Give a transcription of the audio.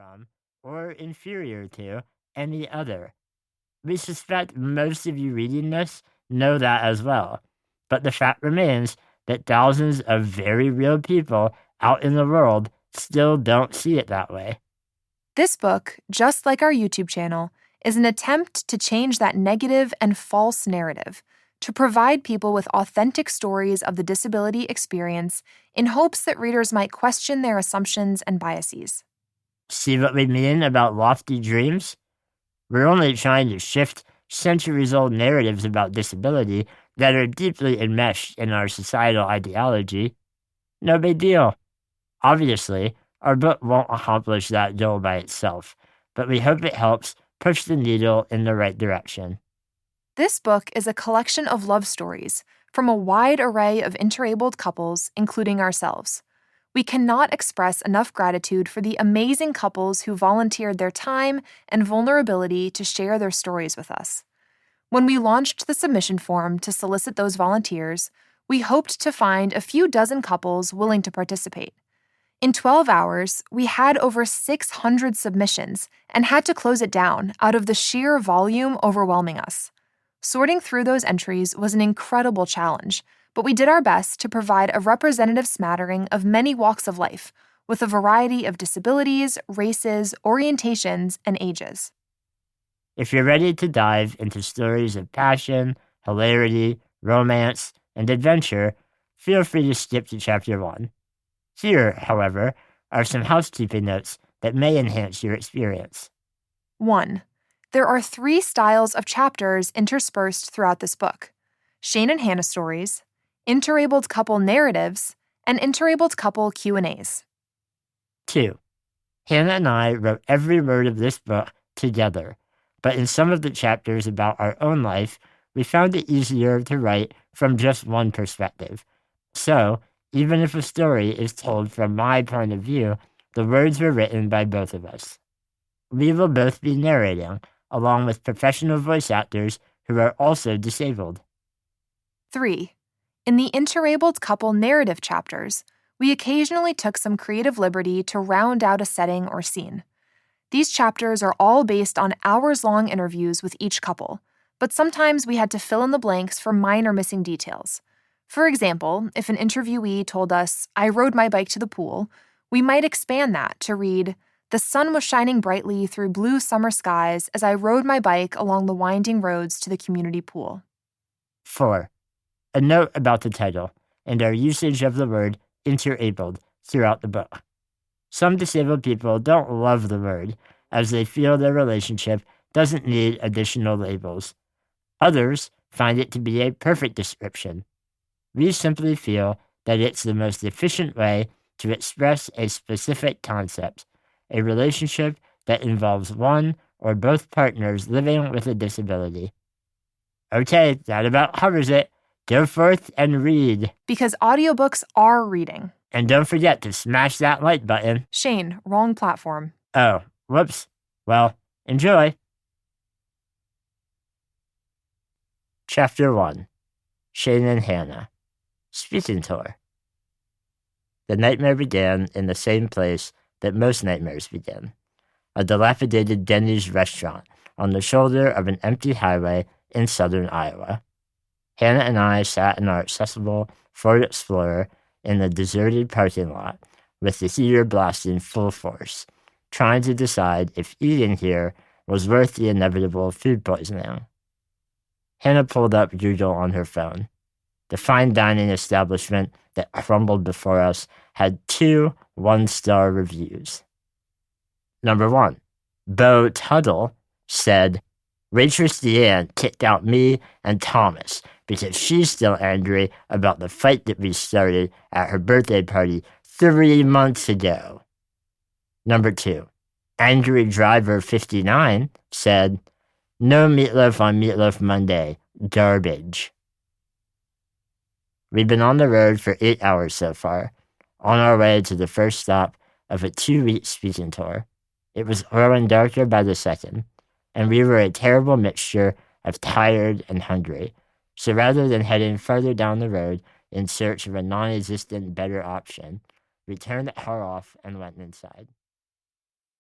from or inferior to any other. We suspect most of you reading this know that as well, but the fact remains that thousands of very real people out in the world still don't see it that way. This book, just like our YouTube channel, is an attempt to change that negative and false narrative, to provide people with authentic stories of the disability experience in hopes that readers might question their assumptions and biases. See what we mean about lofty dreams? We're only trying to shift centuries-old narratives about disability that are deeply enmeshed in our societal ideology. No big deal. Obviously, our book won't accomplish that goal by itself, but we hope it helps push the needle in the right direction. This book is a collection of love stories from a wide array of interabled couples, including ourselves. We cannot express enough gratitude for the amazing couples who volunteered their time and vulnerability to share their stories with us. When we launched the submission form to solicit those volunteers, we hoped to find a few dozen couples willing to participate. In 12 hours, we had over 600 submissions and had to close it down out of the sheer volume overwhelming us. Sorting through those entries was an incredible challenge, but we did our best to provide a representative smattering of many walks of life, with a variety of disabilities, races, orientations, and ages. If you're ready to dive into stories of passion, hilarity, romance, and adventure, feel free to skip to Chapter 1. Here, however, are some housekeeping notes that may enhance your experience. 1. There are 3 styles of chapters interspersed throughout this book: Shane and Hannah stories, interabled couple narratives, and interabled couple Q&As. 2. Hannah and I wrote every word of this book together, but in some of the chapters about our own life, we found it easier to write from just one perspective. So, even if a story is told from my point of view, the words were written by both of us. We will both be narrating, along with professional voice actors who are also disabled. 3. In the interabled couple narrative chapters, we occasionally took some creative liberty to round out a setting or scene. These chapters are all based on hours-long interviews with each couple, but sometimes we had to fill in the blanks for minor missing details. For example, if an interviewee told us, "I rode my bike to the pool," we might expand that to read, "The sun was shining brightly through blue summer skies as I rode my bike along the winding roads to the community pool." 4. A note about the title and our usage of the word interabled throughout the book. Some disabled people don't love the word, as they feel their relationship doesn't need additional labels. Others find it to be a perfect description. We simply feel that it's the most efficient way to express a specific concept, a relationship that involves one or both partners living with a disability. Okay, that about covers it. Go forth and read. Because audiobooks are reading. And don't forget to smash that like button. Shane, wrong platform. Oh, whoops. Well, enjoy. Chapter 1. Shane and Hannah. Speaking tour. The nightmare began in the same place that most nightmares begin. A dilapidated Denny's restaurant on the shoulder of an empty highway in southern Iowa. Hannah and I sat in our accessible Ford Explorer in the deserted parking lot with the heater blasting full force, trying to decide if eating here was worth the inevitable food poisoning. Hannah pulled up Google on her phone. The fine dining establishment that crumbled before us had 2 one-star reviews. Number 1, Bo Tuttle said, "Waitress Deanne kicked out me and Thomas because she's still angry about the fight that we started at her birthday party 3 months ago." Number 2, Angry Driver 59 said, "No meatloaf on Meatloaf Monday. Garbage." We've been on the road for 8 hours so far, on our way to the first stop of a 2-week speaking tour. It was growing darker by the second, and we were a terrible mixture of tired and hungry. So rather than heading further down the road in search of a non-existent better option, we turned the car off and went inside.